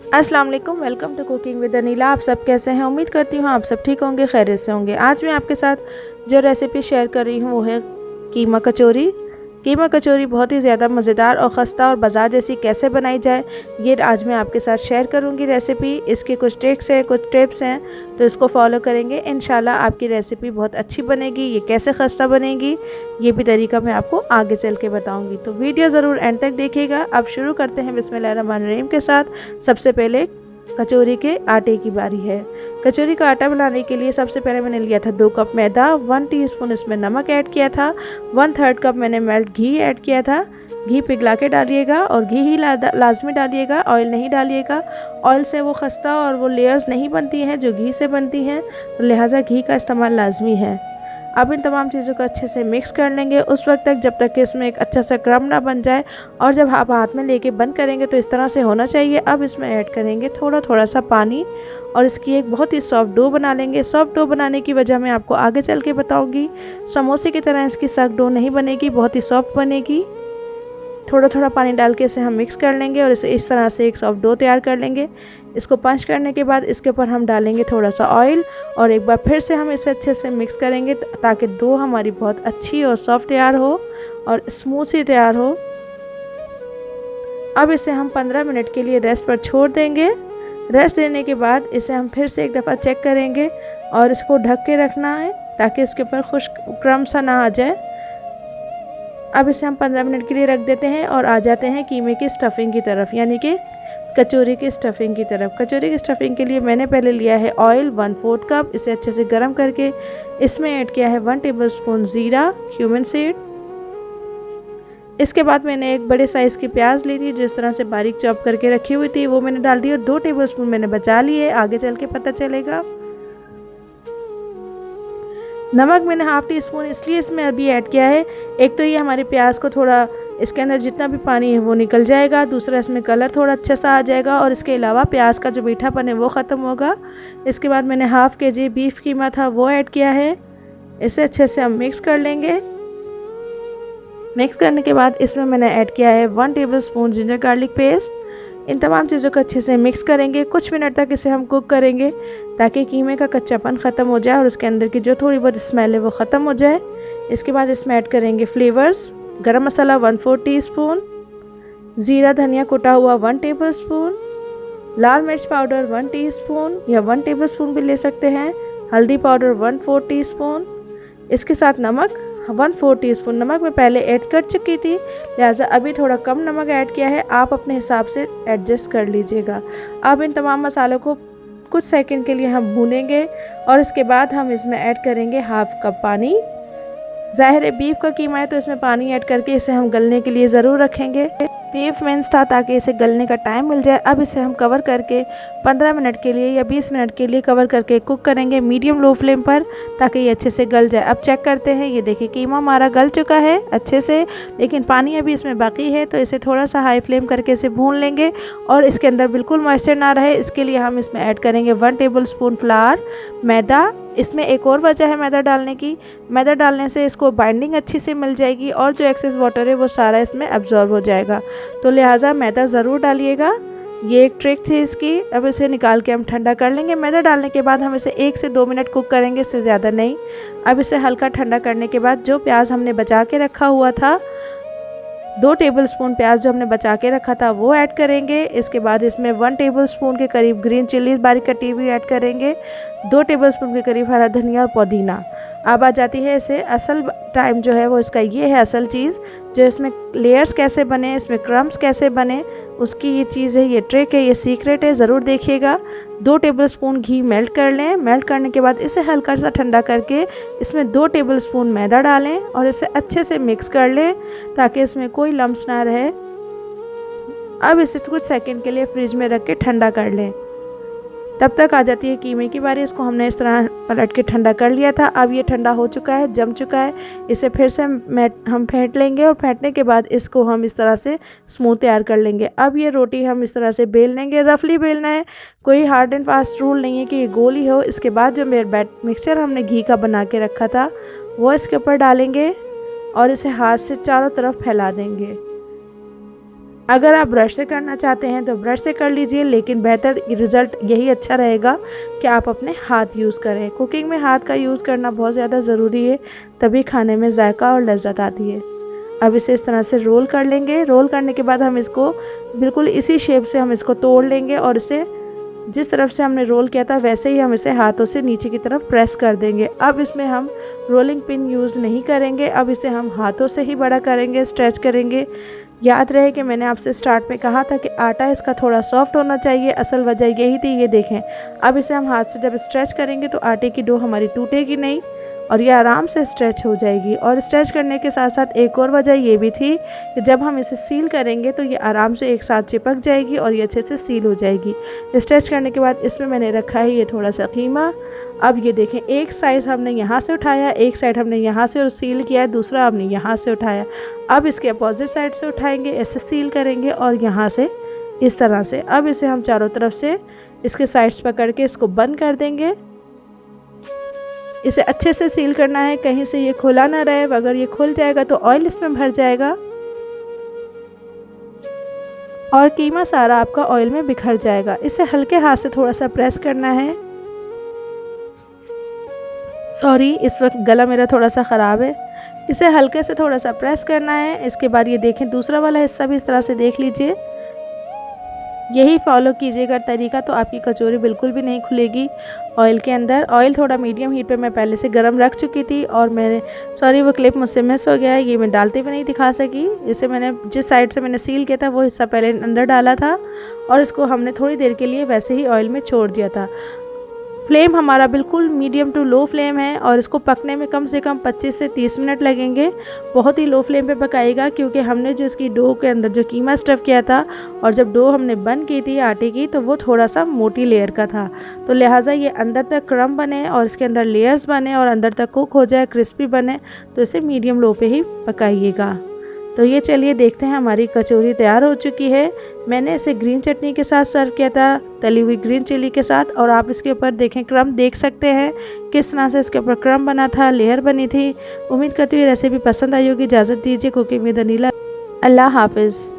अस्सलाम वालेकुम, welcome to cooking with Anila. आप सब कैसे हैं? उम्मीद करती हूँ आप सब ठीक होंगे, खैरियत से होंगे। आज मैं आपके साथ जो रेसिपी शेयर कर रही हूँ वो है कीमा कचौरी। कीमा कचौरी बहुत ही ज़्यादा मज़ेदार और ख़स्ता और बाज़ार जैसी कैसे बनाई जाए, ये आज मैं आपके साथ शेयर करूँगी रेसिपी। इसकी कुछ ट्रिक्स हैं, कुछ टिप्स हैं, तो इसको फॉलो करेंगे इंशाल्लाह आपकी रेसिपी बहुत अच्छी बनेगी। ये कैसे ख़स्ता बनेगी ये भी तरीका मैं आपको आगे चल के बताऊँगी, तो वीडियो ज़रूर एंड तक देखिएगा। अब शुरू करते हैं बिस्मिल्लाहिर्रहमानिर्रहीम के साथ। सबसे पहले कचौरी के आटे की बारी है। कचौरी का आटा बनाने के लिए सबसे पहले मैंने लिया था 2 कप मैदा, 1 टीस्पून इसमें नमक ऐड किया था, 1/3 कप मैंने मेल्ट घी ऐड किया था। घी पिघला के डालिएगा और घी ही लाजमी डालिएगा, ऑयल नहीं डालिएगा। ऑयल से वो खस्ता और वो लेयर्स नहीं बनती हैं जो घी से बनती हैं, तो लिहाजा घी का इस्तेमाल लाजमी है। अब इन तमाम चीज़ों को अच्छे से मिक्स कर लेंगे उस वक्त तक जब तक कि इसमें एक अच्छा सा क्रम ना बन जाए, और जब आप हाथ में लेके बंद करेंगे तो इस तरह से होना चाहिए। अब इसमें ऐड करेंगे थोड़ा थोड़ा सा पानी और इसकी एक बहुत ही सॉफ्ट डो बना लेंगे। सॉफ्ट डो बनाने की वजह मैं आपको आगे चल के बताऊँगी। समोसे की तरह इसकी सख्त डो नहीं बनेगी, बहुत ही सॉफ्ट बनेगी। थोड़ा थोड़ा पानी डाल के इसे हम मिक्स कर लेंगे और इसे इस तरह से एक सॉफ्ट डो तैयार कर लेंगे। इसको पंच करने के बाद इसके ऊपर हम डालेंगे थोड़ा सा ऑयल और एक बार फिर से हम इसे अच्छे से मिक्स करेंगे ताकि डो हमारी बहुत अच्छी और सॉफ्ट तैयार हो और स्मूथ सी तैयार हो। अब इसे हम 15 मिनट के लिए रेस्ट पर छोड़ देंगे। रेस्ट देने के बाद इसे हम फिर से एक दफ़ा चेक करेंगे और इसको ढक के रखना है ताकि इसके ऊपर खुश्क क्रम सा ना आ जाए। अब इसे हम 15 मिनट के लिए रख देते हैं और आ जाते हैं कीमे की स्टफिंग की तरफ, यानी कि कचौरी की स्टफिंग की तरफ। कचौरी की स्टफिंग के लिए मैंने पहले लिया है ऑयल 1/4 कप। इसे अच्छे से गर्म करके इसमें ऐड किया है 1 टेबलस्पून ज़ीरा क्यूमिन सीड। इसके बाद मैंने एक बड़े साइज़ की प्याज ली थी जो इस तरह से बारीक चॉप करके रखी हुई थी, वो मैंने डाल दी और 2 टेबलस्पून मैंने बचा लिए, आगे चल के पता चलेगा। नमक मैंने हाफ़ टी स्पून इसलिए इसमें अभी ऐड किया है, एक तो ये हमारे प्याज को थोड़ा इसके अंदर जितना भी पानी है वो निकल जाएगा, दूसरा इसमें कलर थोड़ा अच्छा सा आ जाएगा और इसके अलावा प्याज का जो मीठापन है वो ख़त्म होगा। इसके बाद मैंने हाफ़ केजी बीफ कीमा था वो ऐड किया है। इसे अच्छे से हम मिक्स कर लेंगे। मिक्स करने के बाद इसमें मैंने ऐड किया है 1 टेबलस्पून जिंजर गार्लिक पेस्ट। इन तमाम चीज़ों को अच्छे से मिक्स करेंगे। कुछ मिनट तक इसे हम कुक करेंगे ताकि कीमे का कच्चापन ख़त्म हो जाए और उसके अंदर की जो थोड़ी बहुत स्मेल है वो ख़त्म हो जाए। इसके बाद इसमें ऐड करेंगे फ्लेवर्स, गरम मसाला 1/4 टीस्पून, ज़ीरा धनिया कुटा हुआ 1 टेबलस्पून, लाल मिर्च पाउडर 1 टीस्पून या 1 टेबलस्पून भी ले सकते हैं, हल्दी पाउडर 1/4 टीस्पून। इसके साथ नमक 1/4 टीस्पून। नमक मैं पहले ऐड कर चुकी थी, लिहाजा अभी थोड़ा कम नमक ऐड किया है, आप अपने हिसाब से एडजस्ट कर लीजिएगा। अब इन तमाम मसालों को कुछ सेकंड के लिए हम भूनेंगे और इसके बाद हम इसमें ऐड करेंगे हाफ़ कप पानी। ज़ाहिर है बीफ का कीमा है तो इसमें पानी ऐड करके इसे हम गलने के लिए ज़रूर रखेंगे। बीफ मेंस था ताकि इसे गलने का टाइम मिल जाए। अब इसे हम कवर करके 15 मिनट के लिए या 20 मिनट के लिए कवर करके कुक करेंगे मीडियम लो फ्लेम पर ताकि ये अच्छे से गल जाए। अब चेक करते हैं, ये देखिए कीमा हमारा गल चुका है अच्छे से, लेकिन पानी अभी इसमें बाकी है, तो इसे थोड़ा सा हाई फ्लेम करके इसे भून लेंगे और इसके अंदर बिल्कुल मॉइस्चर ना रहे इसके लिए हम इसमें ऐड करेंगे 1 टेबलस्पून फ्लावर, मैदा। इसमें एक और वजह है मैदा डालने की, मैदा डालने से इसको बाइंडिंग अच्छी से मिल जाएगी और जो एक्सेस वाटर है वो सारा इसमें एब्जॉर्ब हो जाएगा, तो लिहाजा मैदा ज़रूर डालिएगा। ये एक ट्रिक थी इसकी। अब इसे निकाल के हम ठंडा कर लेंगे। मैदा डालने के बाद हम इसे 1 से 2 मिनट कुक करेंगे, इससे ज़्यादा नहीं। अब इसे हल्का ठंडा करने के बाद जो प्याज हमने बचा के रखा हुआ था, 2 टेबलस्पून प्याज जो हमने बचा के रखा था वो ऐड करेंगे। इसके बाद इसमें 1 टेबलस्पून के करीब ग्रीन चिलीज बारीक कटी हुई ऐड करेंगे, 2 टेबलस्पून के करीब हरा धनिया और पुदीना। अब आ जाती है इसे असल टाइम जो है वो इसका ये है, असल चीज़ जो इसमें लेयर्स कैसे बने, इसमें क्रम्स कैसे बने, उसकी ये चीज़ है, ये ट्रिक है, ये सीक्रेट है, ज़रूर देखिएगा। 2 टेबलस्पून घी मेल्ट कर लें। मेल्ट करने के बाद इसे हल्का सा ठंडा करके इसमें 2 टेबलस्पून मैदा डालें और इसे अच्छे से मिक्स कर लें ताकि इसमें कोई लम्स ना रहे। अब इसे कुछ सेकंड के लिए फ्रिज में रख के ठंडा कर लें। तब तक आ जाती है कीमे की बारी। इसको हमने इस तरह पलट के ठंडा कर लिया था। अब ये ठंडा हो चुका है, जम चुका है। इसे फिर से हम फेंट लेंगे और फेंटने के बाद इसको हम इस तरह से स्मूथ तैयार कर लेंगे। अब ये रोटी हम इस तरह से बेल लेंगे, रफली बेलना है, कोई हार्ड एंड फास्ट रूल नहीं है कि ये गोल ही हो। इसके बाद जो मेरा मिक्सचर हमने घी का बना के रखा था वो इसके ऊपर डालेंगे और इसे हाथ से चारों तरफ फैला देंगे। अगर आप ब्रश से करना चाहते हैं तो ब्रश से कर लीजिए, लेकिन बेहतर रिज़ल्ट यही अच्छा रहेगा कि आप अपने हाथ यूज़ करें। कुकिंग में हाथ का यूज़ करना बहुत ज़्यादा ज़रूरी है, तभी खाने में जायका और लज्जत आती है। अब इसे इस तरह से रोल कर लेंगे। रोल करने के बाद हम इसको बिल्कुल इसी शेप से हम इसको तोड़ लेंगे और इसे जिस तरफ से हमने रोल किया था वैसे ही हम इसे हाथों से नीचे की तरफ प्रेस कर देंगे। अब इसमें हम रोलिंग पिन यूज़ नहीं करेंगे, अब इसे हम हाथों से ही बड़ा करेंगे, स्ट्रेच करेंगे। याद रहे कि मैंने आपसे स्टार्ट में कहा था कि आटा इसका थोड़ा सॉफ्ट होना चाहिए, असल वजह यही थी। ये देखें, अब इसे हम हाथ से जब स्ट्रेच करेंगे तो आटे की डो हमारी टूटेगी नहीं और ये आराम से स्ट्रेच हो जाएगी। और स्ट्रेच करने के साथ साथ एक और वजह ये भी थी कि जब हम इसे सील करेंगे तो ये आराम से एक साथ चिपक जाएगी और ये अच्छे से सील हो जाएगी। स्ट्रेच करने के बाद इसमें मैंने रखा है ये थोड़ा सा कीमा। अब ये देखें, एक साइड हमने यहाँ से उठाया, एक साइड हमने यहाँ से और सील किया है, दूसरा हमने यहाँ से उठाया। अब इसके अपोजिट साइड से उठाएंगे, ऐसे सील करेंगे और यहाँ से इस तरह से। अब इसे हम चारों तरफ से इसके साइड्स पकड़ के इसको बंद कर देंगे। इसे अच्छे से सील करना है, कहीं से ये खुला ना रहे, अगर ये खुल जाएगा तो ऑयल इसमें भर जाएगा और कीमा सारा आपका ऑयल में बिखर जाएगा। इसे हल्के हाथ से थोड़ा सा प्रेस करना है। सॉरी, इस वक्त गला मेरा थोड़ा सा ख़राब है। इसे हल्के से थोड़ा सा प्रेस करना है। इसके बाद ये देखें, दूसरा वाला हिस्सा भी इस तरह से देख लीजिए। यही फॉलो कीजिएगा तरीका, तो आपकी कचौरी बिल्कुल भी नहीं खुलेगी ऑयल के अंदर। ऑयल थोड़ा मीडियम हीट पे मैं पहले से गरम रख चुकी थी और मैंने, सॉरी वो क्लिप मुझसे मिस हो गया है, ये मैं डालते हुए नहीं दिखा सकी। इसे मैंने जिस साइड से मैंने सील किया था वो हिस्सा पहले अंदर डाला था और इसको हमने थोड़ी देर के लिए वैसे ही ऑयल में छोड़ दिया था। फ्लेम हमारा बिल्कुल मीडियम टू लो फ्लेम है और इसको पकने में कम से कम 25 से 30 मिनट लगेंगे। बहुत ही लो फ्लेम पे पकाएगा, क्योंकि हमने जो इसकी डो के अंदर जो कीमा स्टफ़ किया था और जब डो हमने बंद की थी आटे की तो वो थोड़ा सा मोटी लेयर का था, तो लिहाजा ये अंदर तक क्रम बने और इसके अंदर लेयर्स बने और अंदर तक कुक हो जाए, क्रिस्पी बने, तो इसे मीडियम लो पे ही पकाइएगा। तो ये चलिए देखते हैं, हमारी कचौरी तैयार हो चुकी है। मैंने इसे ग्रीन चटनी के साथ सर्व किया था, तली हुई ग्रीन चिली के साथ, और आप इसके ऊपर देखें क्रम देख सकते हैं किस तरह से इसके ऊपर क्रम बना था, लेयर बनी थी। उम्मीद करती हूँ रेसिपी पसंद आई होगी। इजाज़त दीजिए, कुकिंग विद अनीला। अल्लाह हाफिज़।